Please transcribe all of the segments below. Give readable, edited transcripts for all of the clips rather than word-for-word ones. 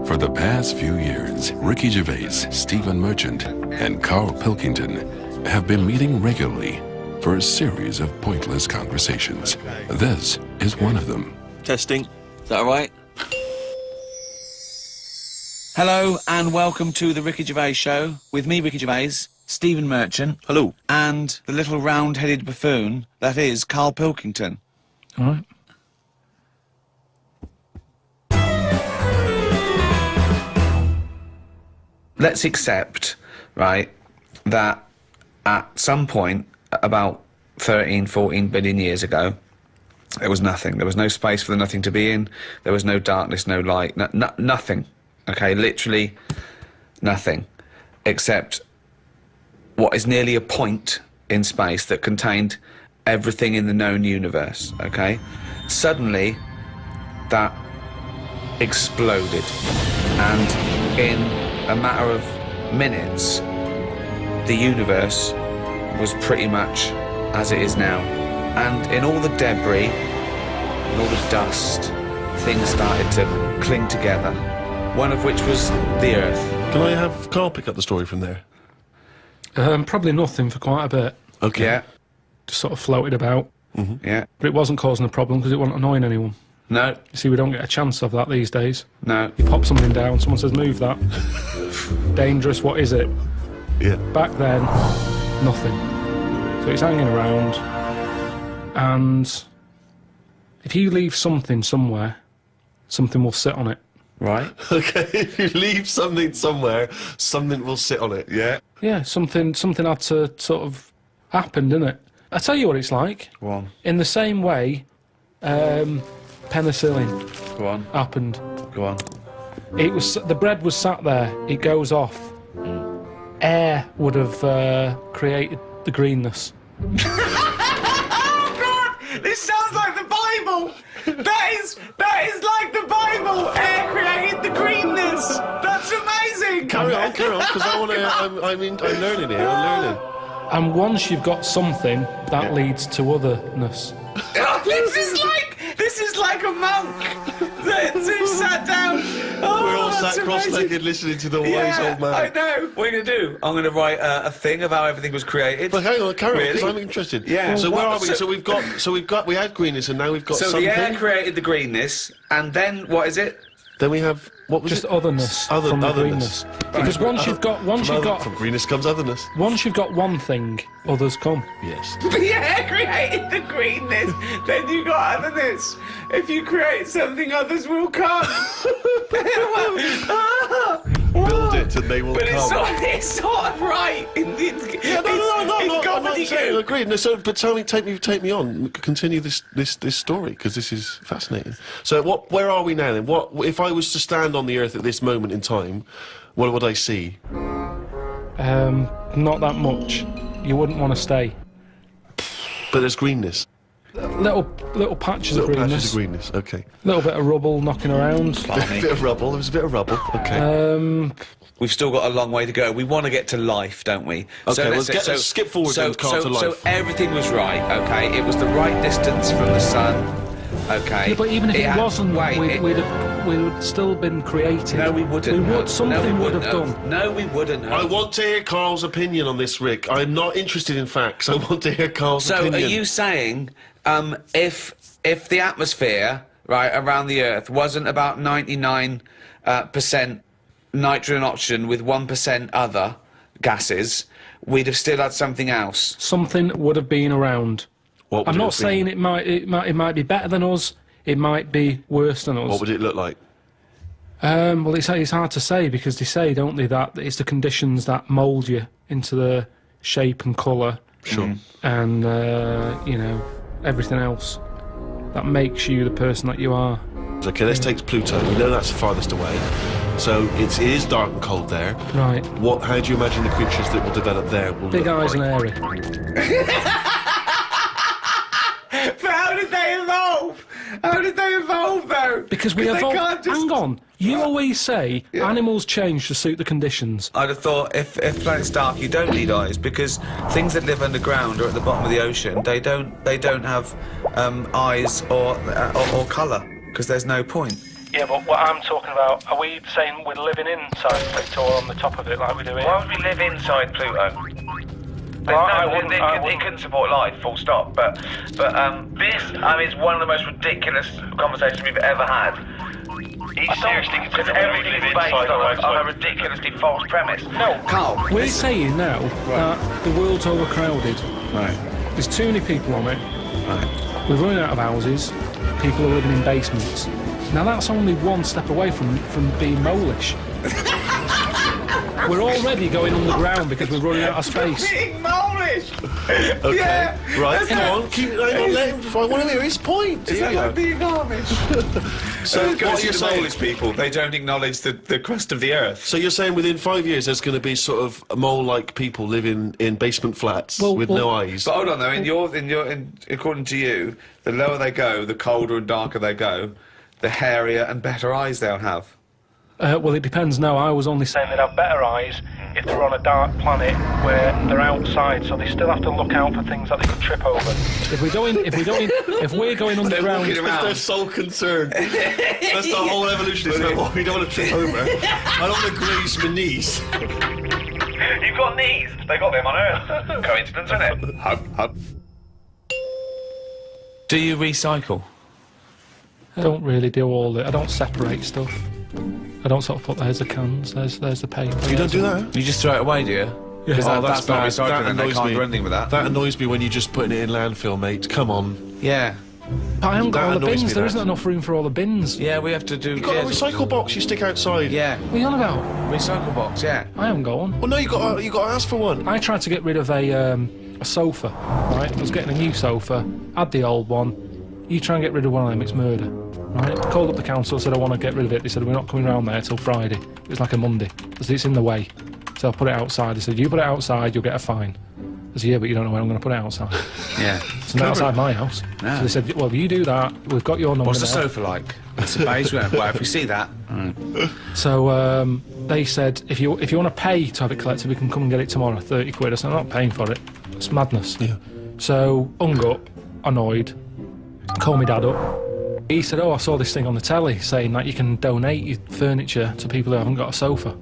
For the past few years, Ricky Gervais, Stephen Merchant, and Carl Pilkington have been meeting regularly for a series of pointless conversations. This is one of them. Testing. Is that all right? Hello and welcome to the Ricky Gervais Show with me, Ricky Gervais, Stephen Merchant. Hello. And the little round-headed buffoon that is Carl Pilkington. All right. Let's accept, right, that at some point, about 13, 14 billion years ago, there was nothing. There was no space for the nothing to be in. There was no darkness, no light, nothing. Okay, literally nothing, except what is nearly a point in space that contained everything in the known universe, okay? Suddenly, that exploded, and in a matter of minutes, the universe was pretty much as it is now. And in all the debris, and all the dust, things started to cling together, one of which was the Earth. Can I have Carl pick up the story from there? Probably nothing for quite a bit. Okay. Yeah, Just sort of floated about. yeah. But it wasn't causing a problem because it wasn't annoying anyone. No, You see, we don't get a chance of that these days. no. You pop something down, someone says, move that. Dangerous, what is it? Yeah. Back then, nothing. So it's hanging around, and if you leave something somewhere, something will sit on it. Right. Okay, if you leave something somewhere, something will sit on it, yeah? Yeah, something had to sort of happen, didn't it? I tell you what it's like. Go on, In the same way, penicillin go on, happened. go on. It was the bread was sat there. It goes off. Air would have created the greenness. Oh God! This sounds like the Bible. That is like the Bible. Air created the greenness. That's amazing. Carry on, because I want to. I'm learning here. I'm learning. And once you've got something, that leads to otherness. Oh, this is like a monk who sat down. Oh, We're all that's sat cross-legged amazing. listening to the wise Yeah, old man. I know. What are you gonna do? I'm gonna write a thing of how everything was created. But hang on, carry on, because Really? I'm interested. Yeah. So where are we? So- We had greenness, and now we've got So something. the air created the greenness, and then what is it? Then we have what was Just it? otherness from the otherness. greenness. Because once you've got From greenness comes otherness. once you've got one thing, others come. Yes. The air created the greenness, then you got otherness. If you create something, others will come. Build it, and they will But come. it's sort of right. No, I'm not saying I agree. No, so, but tell me, take me on. Continue this story, because this is fascinating. So, where are we now then? What if I was to stand on the Earth at this moment in time? What would I see? Not that much. You wouldn't want to stay. But there's greenness. Little patches Little of greenness. patches of greenness. Okay. Little bit of rubble knocking around. A bit of rubble. There was a bit of rubble. Okay. We've still got a long way to go. We want to get to life, don't we? Okay, let's skip forward then, Carl, to life. So everything was right, okay? It was the right distance from the sun, okay? Yeah, but even if it had- wasn't, wait, we would still been created. No, we wouldn't. We would. have. Something no, we would have wouldn't done. No, we wouldn't. I Have. want to hear Carl's opinion on this, Rick. I'm not interested in facts. I want to hear Carl's So opinion. are you saying if the atmosphere right around the Earth wasn't about 99% nitrogen oxygen with 1% other gases, we'd have still had something else? Something would have been around. What would I'm it not have been? saying it might be better than us. It might be worse than us. What would it look like? Well, it's hard to say because they say, don't they, that it's the conditions that mould you into the shape and colour. Sure. And everything else that makes you the person that you are. Okay, let's take Pluto. We know that's the farthest away. So it is dark and cold there. Right. How do you imagine the creatures that will develop there will Big look eyes like? and hairy. But how did they evolve? How did they evolve, though? Because we they evolved. can't just- Hang on. You always say animals change to suit the conditions. I'd have thought if planet's dark, you don't need eyes because things that live underground or at the bottom of the ocean, they don't have eyes or colour because there's no point. Yeah, but what I'm talking about, are we saying we're living inside Pluto or on the top of it like we do here? Why would we live inside Pluto? It couldn't support life, full stop. But this, I mean, it's one of the most ridiculous conversations we've ever had. He's seriously considering everything is based on a ridiculously false premise. No, Carl, we're saying now that the world's overcrowded. Right. There's too many people on it. Right. We're running out of houses. People are living in basements. Now that's only one step away from being molish. We're already going underground because we're running out of space. Being molish! Okay. Yeah. Right, come on, let him, I want to hear his point. Is that like being Amish? So Go what to you're the saying, Polish people. They don't acknowledge the crust of the earth. so you're saying within 5 years there's going to be sort of mole-like people living in basement flats with no eyes? But hold on though, according to you, the lower they go, the colder and darker they go, the hairier and better eyes they'll have. Well, it depends now. I was only saying they'd have better eyes if they're on a dark planet where they're outside, so they still have to look out for things that they could trip over. If we're going underground, Their sole concern. That's the whole evolution. It's like, we don't want to trip over. I don't want to graze my knees. You've got knees. They got them on Earth. Coincidence, isn't it? Hub. Do you recycle? I don't really do all the. I don't separate stuff. I don't sort of put there's the cans, there's the paper. You don't do that? You just throw it away, do you? Because Oh, that's not bad. recycling, That and they annoys can't me. do anything with that. That annoys me when you're just putting it in landfill, mate. Come on. Yeah. But I haven't got That all the annoys bins. me, There that. isn't enough room for all the bins. Yeah, we have to do... You've got a recycle box you stick outside. Yeah. What are you on about? Recycle box, yeah. I haven't got one. Well, no, you got to ask for one. I tried to get rid of a sofa, right? I was getting a new sofa, had the old one. You try and get rid of one of them, it's murder, right? I called up the council, said I want to get rid of it. They said we're not coming round there till Friday. It was like a Monday. I said it's in the way, so I put it outside. They said you put it outside, you'll get a fine. I said yeah, but you don't know where I'm going to put it outside. Yeah. It's not outside my house. No. So they said, well, you do that. We've got your number. What's the there. sofa like? It's a beige one. Well, if we see that... So they said if you want to pay to have it collected, we can come and get it tomorrow. 30 quid. I said I'm not paying for it. It's madness. Yeah. So hung up, annoyed. Called my dad up. He said, oh, I saw this thing on the telly saying that you can donate your furniture to people who haven't got a sofa.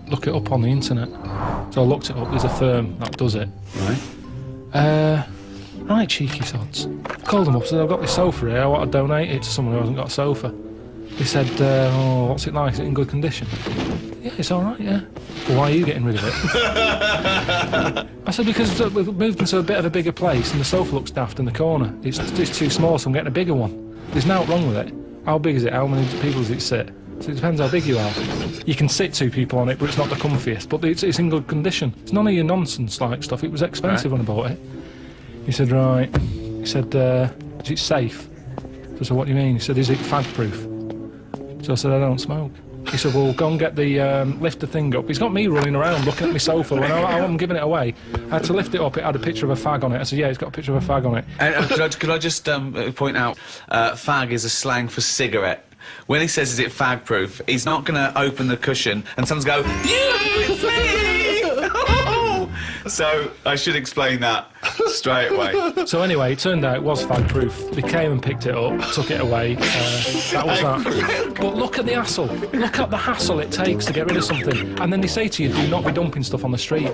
Look it up on the internet. So I looked it up. There's a firm that does it. Right. Right, cheeky sods. Called them up, said, I've got this sofa here, I want to donate it to someone who hasn't got a sofa. He said, oh, what's it like? Is it in good condition? Yeah, it's all right, yeah. Well, why are you getting rid of it? I said, because we've moved into a bit of a bigger place and the sofa looks daft in the corner. It's too small, so I'm getting a bigger one. There's nothing wrong with it. How big is it? How many people does it sit? So it depends how big you are. You can sit two people on it, but it's not the comfiest. But it's in good condition. It's none of your nonsense-like stuff. It was expensive when I bought it. He said, right. He said, is it safe? So I said, what do you mean? He said, is it fag-proof? So I said, I don't smoke. He said, well, go and get the, lift the thing up. He's got me running around looking at my sofa when I'm giving it away. I had to lift it up, it had a picture of a fag on it. I said, yeah, it's got a picture of a fag on it. Could I just point out, fag is a slang for cigarette. When he says, is it fag-proof, he's not going to open the cushion and someone's go, it's me! So I should explain that straight away. So anyway, it turned out it was fag-proof. They came and picked it up, took it away. That was that. But look at the hassle. Look at the hassle it takes to get rid of something. And then they say to you, do not be dumping stuff on the street.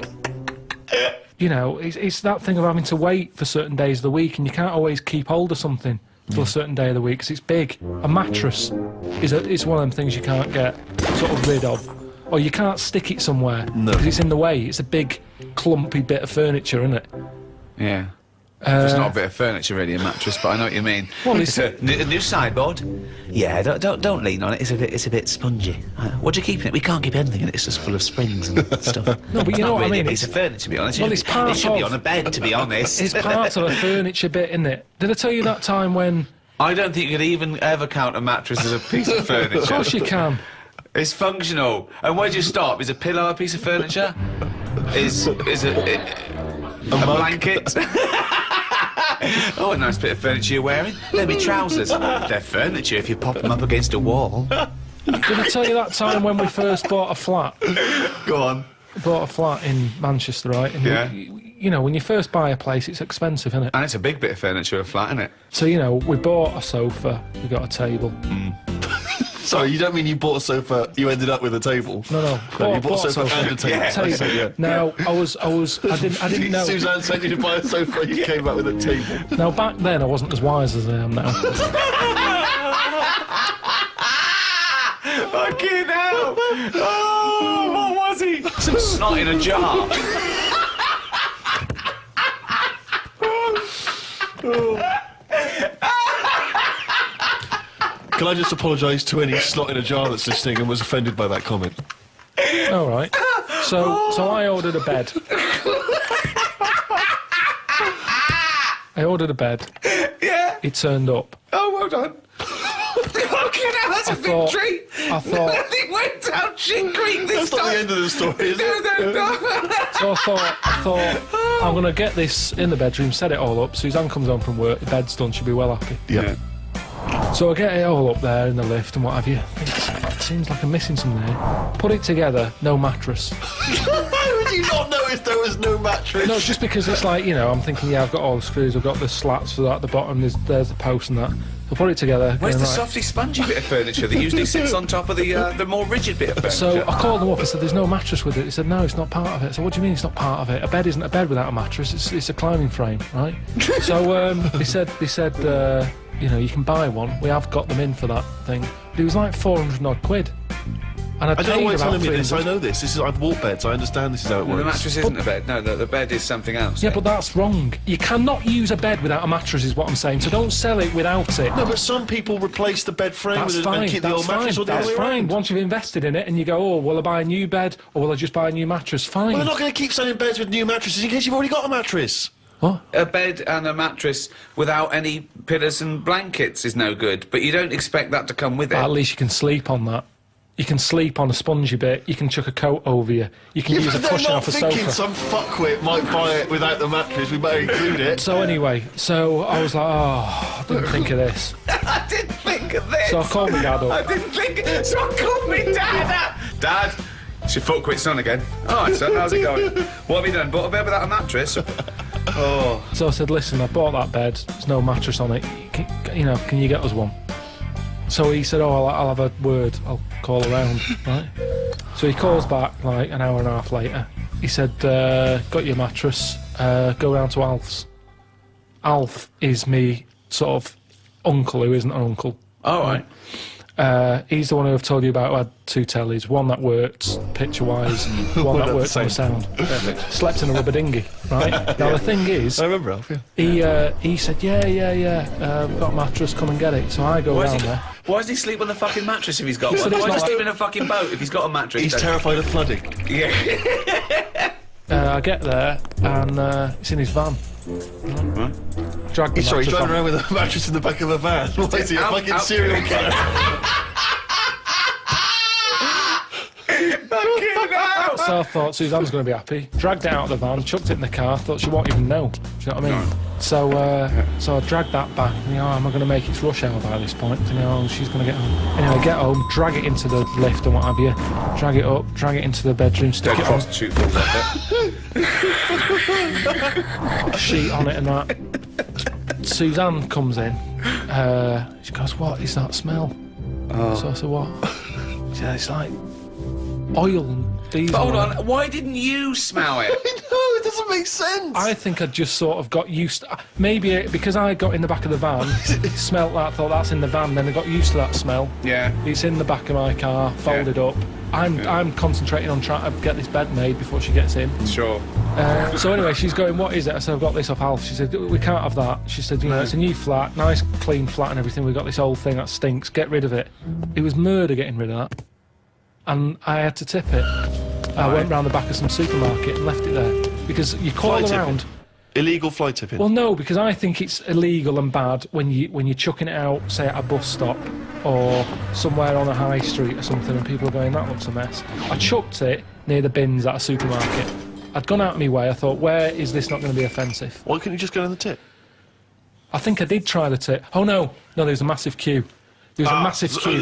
You know, it's that thing of having to wait for certain days of the week, and you can't always keep hold of something till a certain day of the week, because it's big. A mattress is one of them things you can't get sort of rid of. Or you can't stick it somewhere, because it's in the way. It's a big, clumpy bit of furniture, isn't it? Yeah. It's not a bit of furniture, really, a mattress, but I know what you mean. Well, it's a new sideboard. Yeah, don't lean on it. It's a bit spongy. What do you keep in it? We can't keep anything in it. It's just full of springs and stuff. No, but you know what I mean. It's a piece of furniture, to be honest. Well, it's part it should be of- on a bed, to be honest. It's part of a furniture bit, isn't it? Did I tell you that time when... I don't think you could even ever count a mattress as a piece of furniture. Of course you can. It's functional. And where do you stop? Is a pillow a piece of furniture? Is a blanket? Oh, a nice bit of furniture you're wearing. They're my trousers. They're furniture if you pop them up against a wall. Did I tell you that time when we first bought a flat? Go on. Bought a flat in Manchester, right? And Yeah. you know, when you first buy a place, it's expensive, isn't it? And it's a big bit of furniture, a flat, isn't it? So, you know, we bought a sofa, we got a table. Sorry, you don't mean you bought a sofa, you ended up with a table? No. You bought a sofa and a table. Yeah. Tell you, now I didn't know. Suzanne sent you to buy a sofa and you came back with a table. Now back then I wasn't as wise as I am now. Fucking hell! Oh, what was he? Some snot in a jar. Can I just apologise to any slot in a jar that's listening and was offended by that comment? All right. So I ordered a bed. I ordered a bed. Yeah. It turned up. Oh, well done. Fucking hell, that's a victory. I thought. He went down shit creek this That's not time. the end of the story, is it? No. So I thought I'm gonna get this in the bedroom, set it all up. Suzanne comes home from work, the bed's done, she'll be well happy. Yeah. So I get it all up there in the lift and what have you. It seems like I'm missing something here. Put it together, no mattress. How would you not notice there was no mattress? No, just because it's like, you know, I'm thinking, yeah, I've got all the screws, I've got the slats for that at the bottom, there's the post and that. So put it together. Where's the going, right. softy, spongy bit of furniture that usually sits on top of the more rigid bit of furniture? So I called them up and said, there's no mattress with it. They said, no, it's not part of it. So what do you mean it's not part of it? A bed isn't a bed without a mattress, it's a climbing frame, right? So they said, you know, you can buy one. We have got them in for that thing. But it was like 400 odd quid. And I don't know why you're telling me this. 300. I know this. I've walked beds. I understand this is how it Well, works. the mattress isn't a bed. No, the bed is something else. Yeah, but that's wrong. You cannot use a bed without a mattress is what I'm saying. So don't sell it without it. No, but some people replace the bed frame That's and fine. keep the That's old mattress fine. or the That's other way fine. around. Once you've invested in it and you go, oh, will I buy a new bed or will I just buy a new mattress? Fine. Well, they're not going to keep selling beds with new mattresses in case you've already got a mattress. What? A bed and a mattress without any pillows and blankets is no good, but you don't expect that to come with it. At least you can sleep on that. You can sleep on a spongy bit. You can chuck a coat over you. You can use a They're cushion not off a thinking sofa. some fuckwit might buy it without the mattress. We better include it. So anyway, so I was like, oh, I didn't think of this. I didn't think of this. So I called my dad I up. didn't think. So I called me dad up. Dad, it's your foot quit's on again. All right, son, how's it going? What have you done? Bought a bed without a mattress? Oh. So I said, listen, I bought that bed. There's no mattress on it. Can you get us one? So he said, oh, I'll have a word. I'll call around, right? So he calls back like an hour and a half later. He said, got your mattress. Go round to Alf's. Alf is me sort of uncle who isn't an uncle. All right. He's the one who I've told you about who had two tellies, one that worked picture-wise, one that worked on the sound. Slept in a rubber dinghy, right? Now the thing is, I remember Alf, yeah. he said, yeah, we've got a mattress, come and get it. So I go round there. Why does he sleep on the fucking mattress if he's got one? said it's Why does he not- sleep in a fucking boat if he's got a mattress? He's terrified of flooding. Yeah. I get there and it's in his van. Drag the Sorry, he's mattress driving on. around with a mattress in the back of a van. What is he, a fucking serial killer? So I thought Suzanne's going to be happy. Dragged it out of the van, chucked it in the car. Thought she won't even know. Do you know what I mean? So I dragged that back. You know, am I going to make it to rush hour by this point? You know, she's going to get home. Anyway, get home, drag it into the lift and what have you. Drag it up, drag it into the bedroom, stick it on, Prostitute falls off it. sheet on it and that. Suzanne comes in. She goes, "What is that smell?" So I said, "What?" She said, "It's like oil and diesel." But hold on, why didn't you smell it? No, it doesn't make sense. I think I just sort of got used to, maybe because I got in the back of the van, smelt that, thought that's in the van, then I got used to that smell. Yeah. It's in the back of my car, folded up. I'm concentrating on trying to get this bed made before she gets in. Sure. So anyway, she's going, "What is it?" I said, "I've got this off Alf." She said, "We can't have that." She said, "You know, it's a new flat, nice clean flat and everything. We've got this old thing that stinks. Get rid of it." It was murder getting rid of that. And I had to tip it. I went round the back of some supermarket and left it there. Because you call Fly around... tipping. Illegal fly tipping. Well, no, because I think it's illegal and bad when you're chucking it out, say at a bus stop or somewhere on a high street or something, and people are going, "That looks a mess." I chucked it near the bins at a supermarket. I'd gone out of my way. I thought, where is this not going to be offensive? Why couldn't you just go down the tip? I think I did try the tip. Oh no, there was a massive queue. There was a massive queue.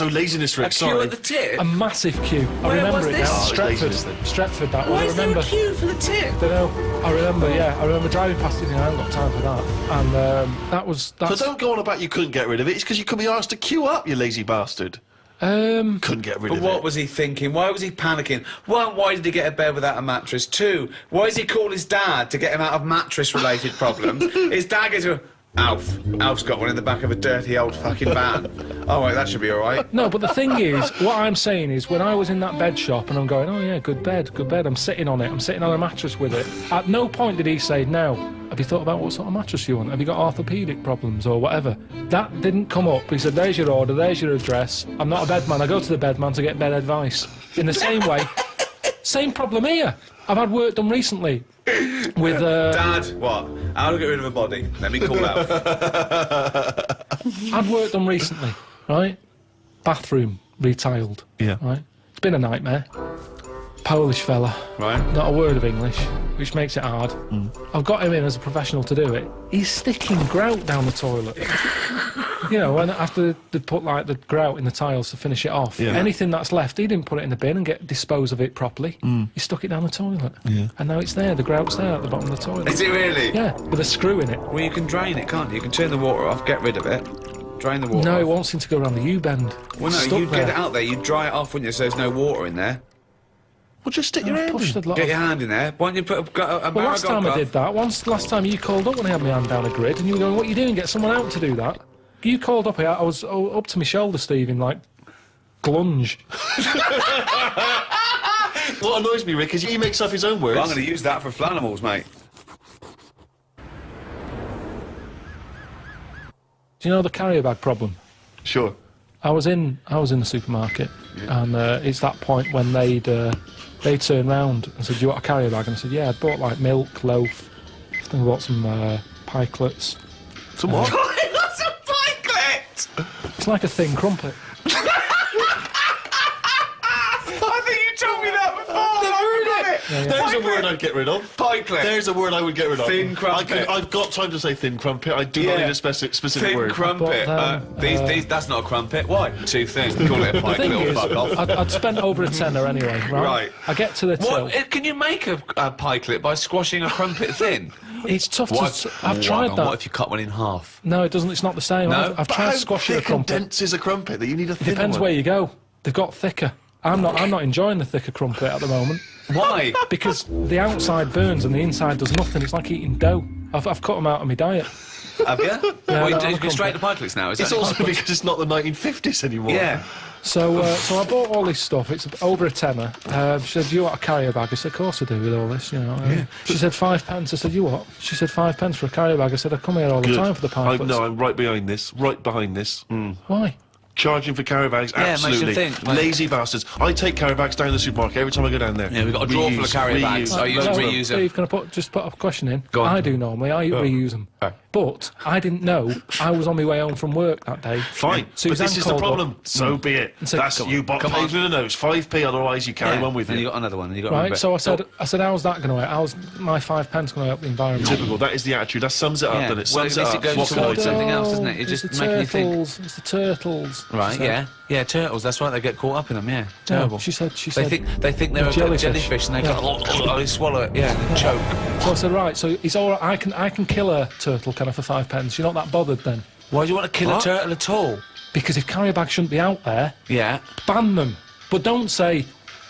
Laziness, Rick, A queue sorry. at the tip? A massive queue. I Where remember was it this? now. Oh, it's laziness then. Stretford. That Why one. I is there remember. a queue for the tip? Don't know. I remember. Yeah, I remember driving past it. And I haven't got time for that. And So don't go on about you couldn't get rid of it. It's because you could be asked to queue up, you lazy bastard. Couldn't get rid But of what it. was he thinking? Why was he panicking? One, why did he get a bed without a mattress? Two, why does he call his dad to get him out of mattress-related problems? His dad goes to Alf. Alf's got one in the back of a dirty old fucking van. Oh, wait, that should be all right. No, but the thing is, what I'm saying is, when I was in that bed shop and I'm going, oh yeah, good bed, I'm sitting on it, I'm sitting on a mattress with it. At no point did he say, now, have you thought about what sort of mattress you want? Have you got orthopaedic problems or whatever? That didn't come up. He said, there's your order, there's your address. I'm not a bed man, I go to the bed man to get bed advice. In the same way, same problem here. I've had work done recently with... Dad, what? How to get rid of a body? Let me call Alf. I'd work done recently, right? Bathroom retiled. Yeah. Right? It's been a nightmare. Polish fella. Right. Not a word of English, which makes it hard. I've got him in as a professional to do it. He's sticking grout down the toilet. You know, and after they put like the grout in the tiles to finish it off, Yeah. anything that's left, he didn't put it in the bin and dispose of it properly. He stuck it down the toilet. Yeah. And now it's there, the grout's there at the bottom of the toilet. Is it really? Yeah, with a screw in it. Well, you can drain it, can't you? You can turn the water off, get rid of it, drain the water No, off. it won't seem to go around the U-bend. Well, It's no, stuck you'd there. get it out there, you'd dry it off, wouldn't you, so there's no water in there. Well, just stick your hand Pushed in. a lot Get of- your hand in there. Why don't you put a Well, last time I did that, last time you called up when I had my hand down a grid and you were going, what are you doing? Get someone out to do that. You called up here, I was up to my shoulder, Steve, in like glunge. What annoys me, Rick, is he makes up his own words. Well, I'm going to use that for flanimals, mate. Do you know the carrier bag problem? Sure. I was in the supermarket, and it's that point when they turned round and said, "Do you want a carrier bag?" And I said, "Yeah." I bought like milk, loaf. I think I bought some pikelets. Some what? That's a pikelet! It's like a thin crumpet. I think you told me that before. I forgot it. There's a word I'd get rid of. Pikelet. There's a word I would get rid of. Thin crumpet. I've got time to say thin crumpet. I do not need a specific Thin word. crumpet. But These, that's not a crumpet. Why? Too thin. Call it a The pikelet thing or is, fuck off. I'd spent over a tenner anyway, right? Right. I get to the till. What? Can you make a pikelet by squashing a crumpet thin? It's tough What? to... I've tried that. What if you cut one in half? No, it doesn't. It's not the same. No? I've But tried how squashing a thick and crumpet. dense is a crumpet that you need a thin Depends one? where you go. They've got thicker. I'm not enjoying the thicker crumpet at the moment Why? because the outside burns and the inside does nothing. It's like eating dough. I've cut them out of my diet. Have you? Well, no, you I'm go straight to pikelets now, is It's that also because it's not the 1950s anymore. Yeah. So I bought all this stuff. It's over a tenner. She said, "Do you want a carrier bag?" I said, "Of course I do with all this." You know. She said, "5 pence." I said, "You what?" She said, "5 pence for a carrier bag." I said, "I come here all the Good. time for the pikelets." No, I'm right behind this. Right behind this. Why? Charging for carrier bags, Yeah, it makes you absolutely. think, like- Lazy bastards. I take carrier bags down to the supermarket every time I go down there. Yeah, we've got a drawer full of carrier bags. I use Well, reuse them. Steve, can I just put a question in? Go on. I do normally. I reuse them. Okay. But I didn't know I was on my way home from work that day. Fine, but Suzanne this is the called up. problem. So be it. And said, That's "Come you on, bought come paid on." with the nose, 5p. Otherwise, you carry one with and you. you got another one. You got Right, another so I bit. said, how's that going to help? How's my 5 pence going to help the environment? Typical. That is the attitude. That sums it up, Yeah. doesn't it? Well, Sums at least it it up. goes What can I towards do? something else, doesn't it? It's It's just the making you think. turtles. It's the turtles. Right? So- Yeah. Yeah. Turtles. That's right. They get caught up in them. Yeah. Terrible. She said. They think they're a jellyfish. and they Yeah. go, they swallow it. Yeah. And choke. So I said, right. So it's all right. I can kill a turtle, can I, for 5 pence? You're not that bothered then? Why do you want to kill a What? turtle at all? Because if carrier bags shouldn't be out there, Yeah. ban them. But don't say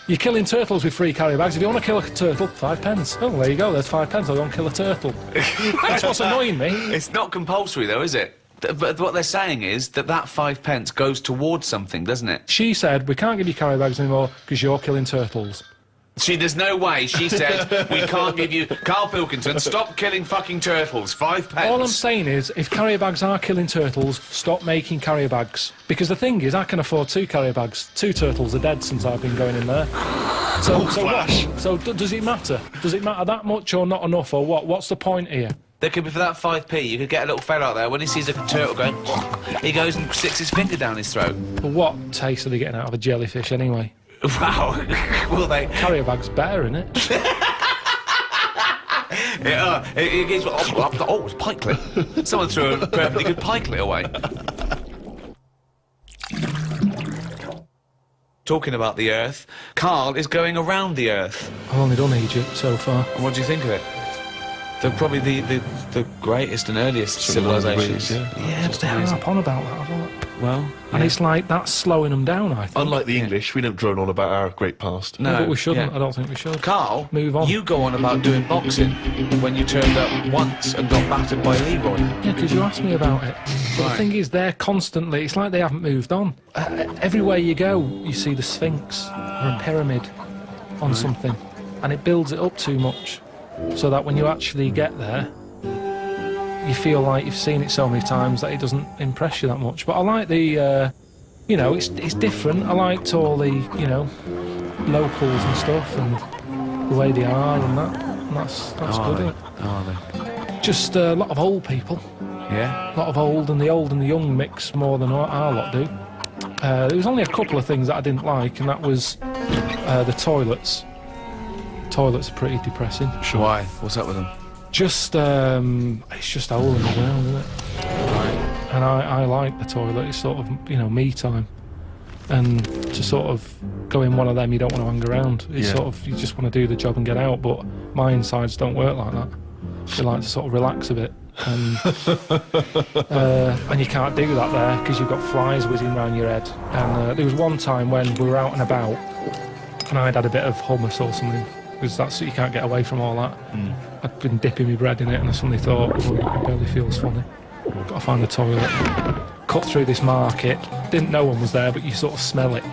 you're killing turtles with free carrier bags. If you want to kill a turtle, 5 pence. Oh, there you go. There's 5 pence. I'll go and kill a turtle. That's what's annoying me. It's not compulsory though, is it? But what they're saying is that 5 pence goes towards something, doesn't it? She said we can't give you carrier bags anymore because you're killing turtles. There's no way. She said we can't give you. Carl Pilkington, stop killing fucking turtles. 5 pence. All I'm saying is, if carrier bags are killing turtles, stop making carrier bags. Because the thing is, I can afford 2 carrier bags. 2 turtles are dead since I've been going in there. So what? So does it matter? Does it matter that much or not enough or what? What's the point here? There could be for that 5p. You could get a little fella out there when he sees a turtle going. He goes and sticks his finger down his throat. But what taste are they getting out of a jellyfish anyway? Wow. Will they? Carrier bag's better, innit? It gives. Oh, it's pikelet. Someone threw a perfectly good pikelet away. Talking about the Earth, Carl is going around the Earth. I've only done Egypt so far. And what do you think of it? They're probably the greatest and earliest civilizations. Yeah, but they harp on about that a lot. Well, And it's like, that's slowing them down, I think. Unlike the English, we don't drone on about our great past. no, But we shouldn't. yeah. I don't think we should. Carl, Move on. you go on about doing boxing when you turned up once and got battered by Leroy. Yeah, because you asked me about it. But Right. the thing is, they're constantly, it's like they haven't moved on. Everywhere you go, you see the Sphinx or a pyramid on something, and it builds it up too much, so that when you actually get there, you feel like you've seen it so many times that it doesn't impress you that much. But I like the, you know, it's different. I liked all the, you know, locals and stuff, and the way they are, and that's good. Isn't it? Are they? Just a lot of old people. Yeah. A lot of old and the young mix more than our lot do. There was only a couple of things that I didn't like, and that was the toilets. Toilets are pretty depressing. Sure. Why? What's up with them? Just, it's just a hole in the ground, isn't it? And I like the toilet. It's sort of, you know, me time. And to sort of go in one of them, you don't want to hang around. It's sort of, you just want to do the job and get out. But my insides don't work like that. They like to sort of relax a bit. And you can't do that there because you've got flies whizzing around your head. And there was one time when we were out and about, and I'd had a bit of hummus or something, because that's, you can't get away from all that. I'd been dipping my bread in it, and I suddenly thought, oh, it barely feels funny. Got to find the toilet. Cut through this market. Didn't know one was there, but you sort of smell it.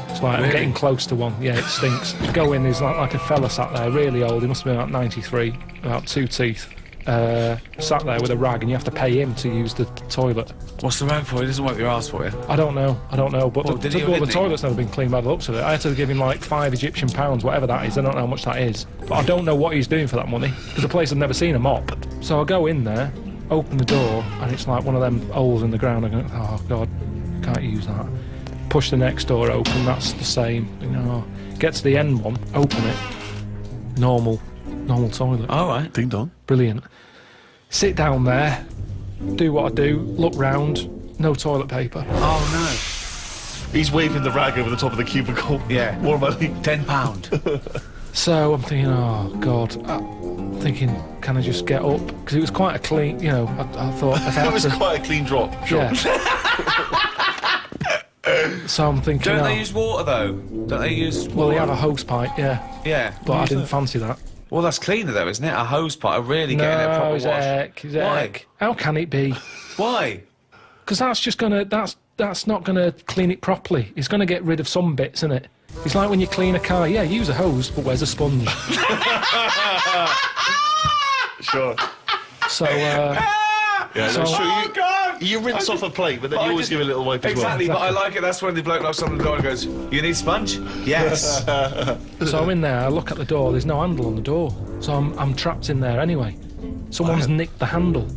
It's like, I'm getting close to one. Yeah, it stinks. You go in, there's like a fella sat there, really old. He must have been about 93, about 2 teeth. Sat there with a rag, and you have to pay him to use the toilet. What's the rag for? He doesn't wipe your ass for you. I don't know, but Well, the did he or didn't he? toilet's never been cleaned by the looks of it. I had to give him like £5 whatever that is. I don't know how much that is, but I don't know what he's doing for that money, because the place had never seen a mop. So I go in there, open the door, and it's like one of them holes in the ground. I go, oh God, can't use that. Push the next door open, that's the same. You know, get to the end one, open it, normal toilet. All right. Ding dong. Brilliant. Sit down there, do what I do, look round, no toilet paper. Oh He's waving the rag over the top of the cubicle. Yeah. More money. no. £10. So I'm thinking, oh God, thinking, can I just get up? Because it was quite a clean, you know, I thought if I It had was to, quite a clean drop. Sure. yeah. So I'm thinking, Don't oh, they use water though? Don't they use? well, water? they have a hose pipe, yeah, Yeah. but I didn't fancy that. Well, that's cleaner though, isn't it? A hose pipe, really getting a proper it's wash. heck, it's Why? heck. How can it be? Why? Because that's just gonna, that's not gonna clean it properly. It's gonna get rid of some bits, isn't it? It's like when you clean a car, yeah, use a hose, but where's a sponge? Sure. So, Yeah, So- that's true. Oh God! You rinse off a plate, but then you always give it a little wipe Exactly, as well. but I like it. That's when the bloke knocks on the door and goes, "You need sponge?" Yes. so I'm in there, I look at the door, there's no handle on the door. So I'm trapped in there anyway. Someone's nicked the handle.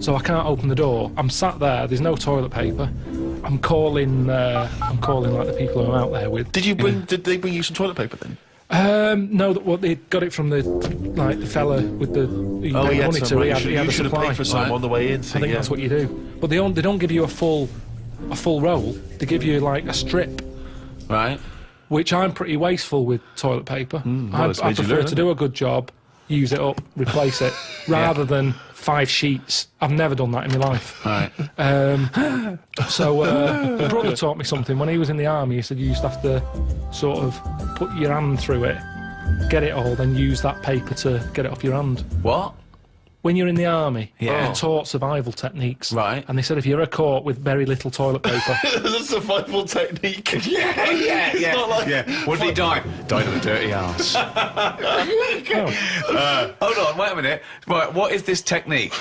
So I can't open the door. I'm sat there, there's no toilet paper. I'm calling like the people who I'm out there with. Did they bring you some toilet paper then? No, they got it from the fella with the he Oh, paid he had money some. to. He You had should a have supply. paid for some Right. on the way in. I think that's what you do. But they don't give you a full roll. They give you like a strip, Right. which I'm pretty wasteful with toilet paper. well, it's I made you prefer learn, to do a good job, use it up, replace it, rather than 5 sheets. I've never done that in my life. Right. So my brother taught me something. When he was in the army, he said you used to have to sort of put your hand through it, get it all, then use that paper to get it off your hand. What? When you're in the army, Yeah. they're taught survival techniques. Right. And they said if you're caught with very little toilet paper, It's a survival technique. Yeah. not like- What did he die? Died of a dirty arse. Hold on, wait a minute. Right, what is this technique?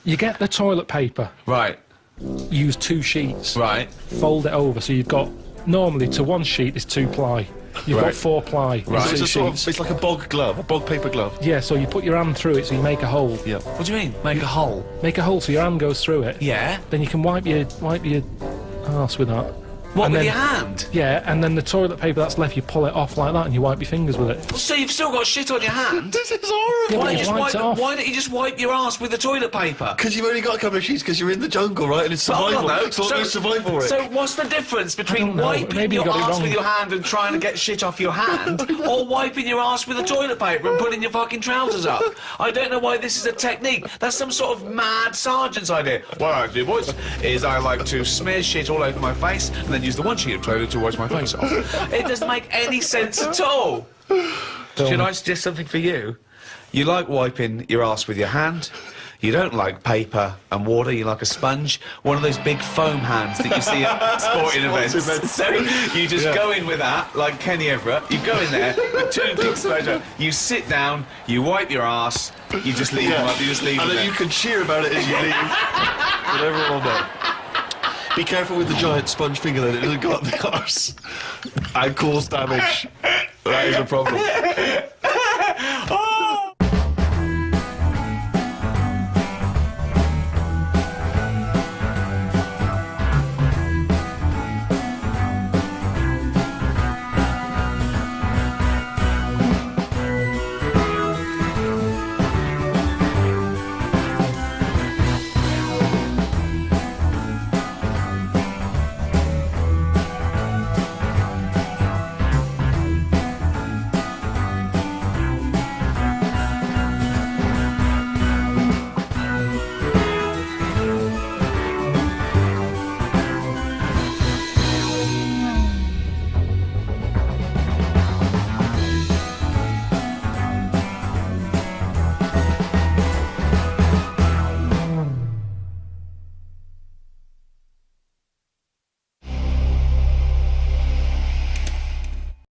you get the toilet paper, Right. use 2 sheets, Right. fold it over. So you've got, normally to 1 sheet is 2 ply. You've got Right. 4 ply in Right. So 2 it's a sort sheets. of, it's like a bog glove, a bog paper glove. Yeah, so you put your hand through it so you make a hole. Yeah. What do you mean? Make a hole? Make a hole so your hand goes through it. Yeah. Then you can wipe your arse with that. What, And with then- your hand? Yeah, and then the toilet paper that's left, you pull it off like that and you wipe your fingers with it. So you've still got shit on your hand? This is horrible. Yeah, Why but don't you you just wiped it off. why don't you just wipe your ass with the toilet paper? Because you've only got a couple of sheets because you're in the jungle, right? And it's Hold survival. on, though. It's almost survival, Rick. So what's the difference between don't know. wiping Maybe you your got it ass wrong. with your hand and trying to get shit off your hand, or wiping your ass with the toilet paper and putting your fucking trousers up? I don't know why this is a technique. That's some sort of mad sergeant's idea. What I do, boys, is I like to smear shit all over my face and then use the one sheet of toilet to wash my face off. It doesn't make any sense at all. Should I suggest something for you? You like wiping your ass with your hand. You don't like paper and water, you like a sponge. One of those big foam hands that you see at sporting events. So you just go in with that, like Kenny Everett. You go in there with two big sponges. You sit down, you wipe your ass, you just leave them up, you just leave and them then there. you can cheer about it as you leave. But everyone will know. Be careful with the giant sponge finger then, it doesn't go up the arse and cause damage. That is a problem.